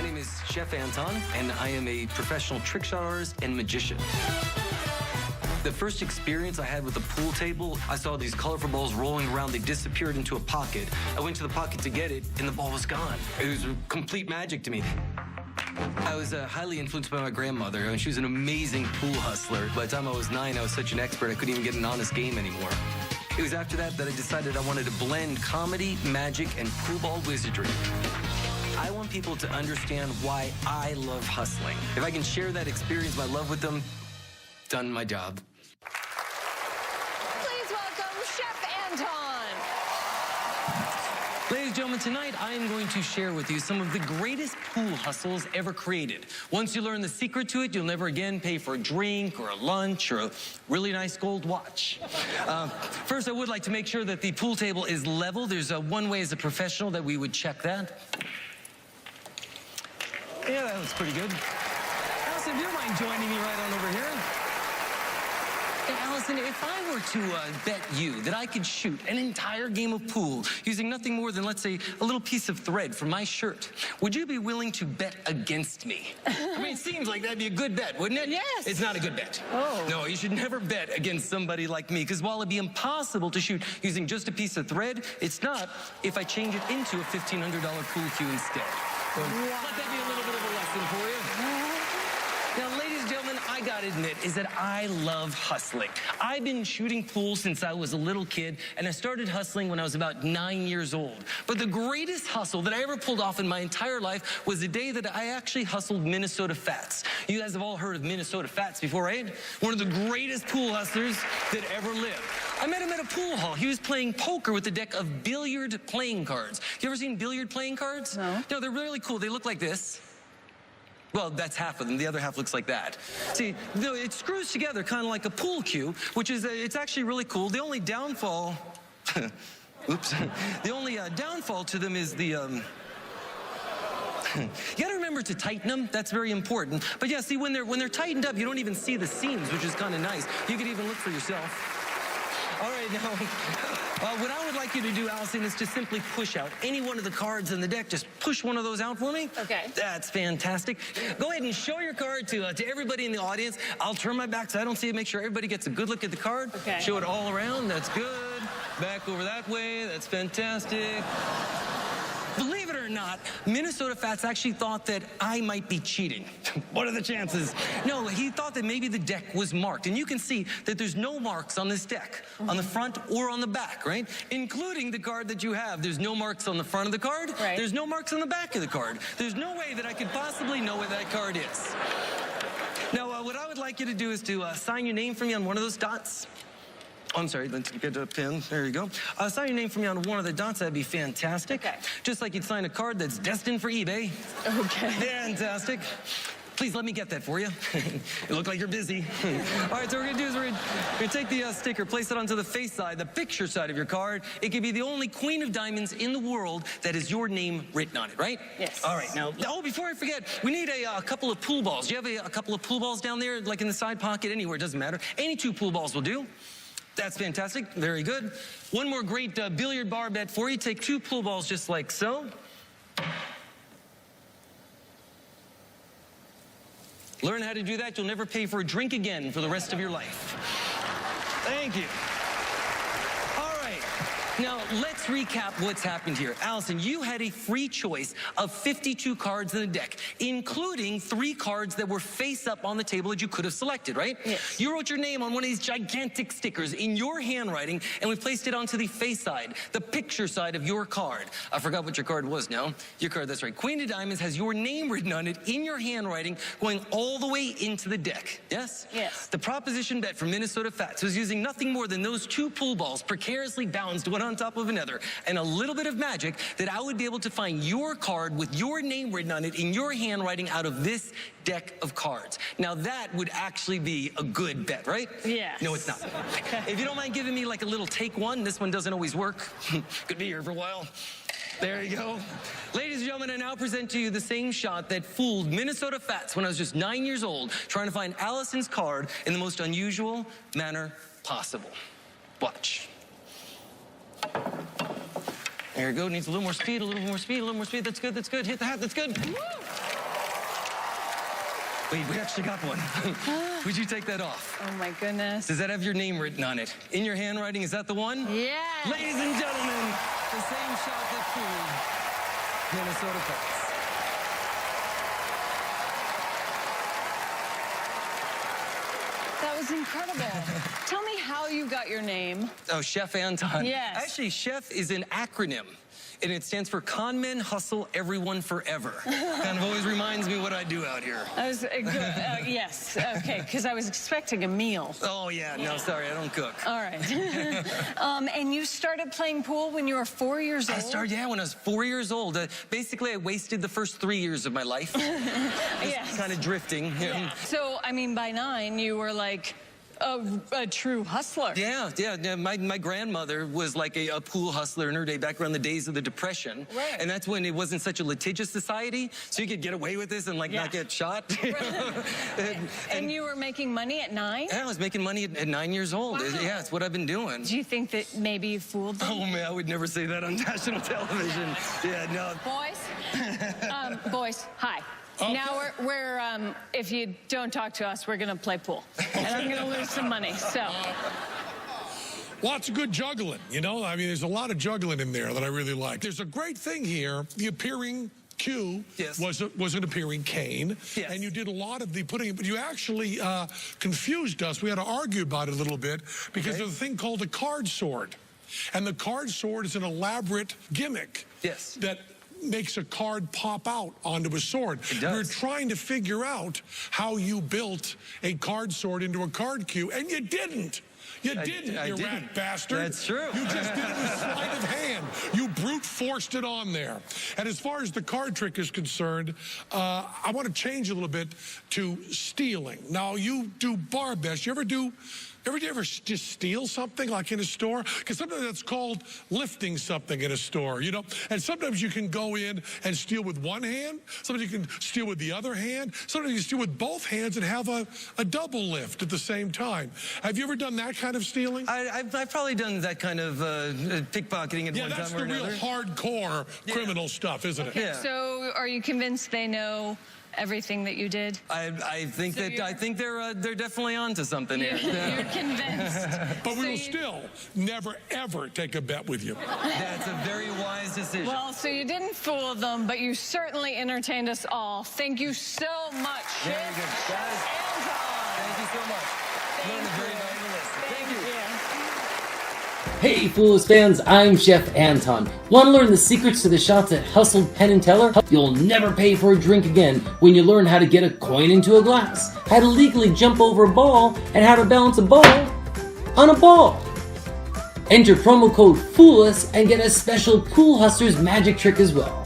name is Chef Anton, and I am a professional trick shot artist and magician. The first experience I had with the pool table, I saw these colorful balls rolling around. They disappeared into a pocket. I went to the pocket to get it, and the ball was gone. It was complete magic to me. I was highly influenced by my grandmother. I mean, she was an amazing pool hustler. By the time I was 9, I was such an expert, I couldn't even get an honest game anymore. It was after that I decided I wanted to blend comedy, magic, and pool ball wizardry. I want people to understand why I love hustling. If I can share that experience, my love with them, done my job. Please welcome Chef Anton. Ladies and gentlemen, tonight I am going to share with you some of the greatest pool hustles ever created. Once you learn the secret to it, you'll never again pay for a drink or a lunch or a really nice gold watch. First, I would like to make sure that the pool table is level. There's one way as a professional that we would check that. Yeah, that looks pretty good. Allison, do you mind joining me right on over here? Hey, Allison, if I were to bet you that I could shoot an entire game of pool using nothing more than, let's say, a little piece of thread from my shirt, would you be willing to bet against me? I mean, it seems like that'd be a good bet, wouldn't it? Yes. It's not a good bet. Oh. No, you should never bet against somebody like me, because while it'd be impossible to shoot using just a piece of thread, it's not if I change it into a $1,500 pool cue instead. So let that be a little bit of a lesson for you. Now, ladies and gentlemen, I gotta admit is that I love hustling. I've been shooting pool since I was a little kid, and I started hustling when I was about 9 years old. But the greatest hustle that I ever pulled off in my entire life was the day that I actually hustled Minnesota Fats. You guys have all heard of Minnesota Fats before, right? One of the greatest pool hustlers that ever lived. I met him at a pool hall. He was playing poker with a deck of billiard playing cards. You ever seen billiard playing cards? No. No, they're really cool. They look like this. Well, that's half of them. The other half looks like that. See, it screws together kind of like a pool cue, which is, it's actually really cool. The only downfall, oops, the only downfall to them is the, you gotta remember to tighten them. That's very important. But yeah, see, when they're tightened up, you don't even see the seams, which is kind of nice. You could even look for yourself. All right, now, what I would like you to do, Allison, is to simply push out any one of the cards in the deck. Just push one of those out for me. Okay. That's fantastic. Go ahead and show your card to everybody in the audience. I'll turn my back so I don't see it. Make sure everybody gets a good look at the card. Okay. Show it all around. That's good. Back over that way. That's fantastic. Believe it or not, Minnesota Fats actually thought that I might be cheating. What are the chances? No, he thought that maybe the deck was marked. And you can see that there's no marks on this deck, on the front or on the back, right? Including the card that you have. There's no marks on the front of the card. Right. There's no marks on the back of the card. There's no way that I could possibly know where that card is. Now, what I would like you to do is to sign your name for me on one of those dots. Oh, I'm sorry, let's get a pen. There you go. Sign your name for me on one of the dots. That'd be fantastic. Okay. Just like you'd sign a card that's destined for eBay. Okay. Fantastic. Please let me get that for you. You look like you're busy. All right, so what we're gonna do is we're gonna take the sticker, place it onto the face side, the picture side of your card. It could be the only queen of diamonds in the world that has your name written on it, right? Yes. All right, now, oh, before I forget, we need a couple of pool balls. Do you have a couple of pool balls down there, like in the side pocket, anywhere, it doesn't matter. Any 2 pool balls will do. That's fantastic. Very good. One more great billiard bar bet for you. Take 2 pool balls just like so. Learn how to do that. You'll never pay for a drink again for the rest of your life. Thank you. All right. Now, let's recap what's happened here. Allison, you had a free choice of 52 cards in the deck, including 3 cards that were face up on the table that you could have selected, right? Yes. You wrote your name on one of these gigantic stickers in your handwriting, and we placed it onto the face side, the picture side of your card. I forgot what your card was now. Your card, that's right. Queen of Diamonds has your name written on it in your handwriting, going all the way into the deck. Yes? Yes. The proposition bet from Minnesota Fats was using nothing more than those 2 pool balls, precariously balanced one on top of another, and a little bit of magic that I would be able to find your card with your name written on it in your handwriting out of this deck of cards. Now that would actually be a good bet, right? Yes. No, it's not. If you don't mind giving me like a little take one, this one doesn't always work. Could be here for a while. There you go. Ladies and gentlemen, I now present to you the same shot that fooled Minnesota Fats when I was just 9 years old, trying to find Allison's card in the most unusual manner possible. Watch. There you go. Needs a little more speed, a little more speed, a little more speed. That's good, that's good. Hit the hat, that's good. Woo! Wait, we actually got one. Would you take that off? Oh my goodness. Does that have your name written on it? In your handwriting, is that the one? Yes. Ladies and gentlemen, the same shot that fooled Minnesota Penn. That was incredible. Tell me how you got your name. Oh, Chef Anton. Yes. Actually, Chef is an acronym, and it stands for Con Men Hustle Everyone Forever. Kind of always reminds me what I do out here. I was yes, okay, because I was expecting a meal. Oh, yeah, no, sorry, I don't cook. All right. And you started playing pool when you were 4 years old? I started, yeah, when I was 4 years old. Basically, I wasted the first 3 years of my life. Yes. Kind of drifting. Yeah. So, I mean, by 9, you were like a true hustler. Yeah. My grandmother was like a pool hustler in her day, back around the days of the Depression. Right. And that's when it wasn't such a litigious society, so you could get away with this and like not get shot. And you were making money at 9? Yeah, I was making money at 9 years old. Wow. Yeah, it's what I've been doing. Do you think that maybe you fooled them? Oh man, I would never say that on national television. Yeah, no. Boys, hi. Okay. Now we're if you don't talk to us, we're gonna play pool. And I'm gonna lose some money, so. Lots of good juggling, you know? I mean, there's a lot of juggling in there that I really like. There's a great thing here. The appearing Q was an appearing cane. Yes. And you did a lot of the putting, but you actually confused us. We had to argue about it a little bit because there's a thing called a card sword. And the card sword is an elaborate gimmick that makes a card pop out onto a sword. It does. We're trying to figure out how you built a card sword into a card cue, and you didn't. You didn't, you rat bastard. That's true. You just did it with sleight of hand. You brute forced it on there. And as far as the card trick is concerned, I want to change a little bit to stealing. Now, you do bar best. You ever just steal something like in a store? Because sometimes that's called lifting something in a store, you know? And sometimes you can go in and steal with one hand. Sometimes you can steal with the other hand. Sometimes you steal with both hands and have a double lift at the same time. Have you ever done that kind of stealing? I've probably done that kind of pickpocketing at one time or another. Yeah, that's the real hardcore criminal stuff, isn't it? Yeah. So are you convinced they know everything that you did? I think they're definitely onto something here. You're convinced. But we will still never, ever take a bet with you. That's a very wise decision. Well, so you didn't fool them, but you certainly entertained us all. Thank you so much. Very good. Guys, thank you so much. Learned a very valuable lesson. Thank you. Hey Foolers fans, I'm Chef Anton. Want to learn the secrets to the shots that hustled Penn and Teller? You'll never pay for a drink again when you learn how to get a coin into a glass, how to legally jump over a ball, and how to balance a ball on a ball. Enter promo code FOOLUS and get a special Pool Hustlers magic trick as well.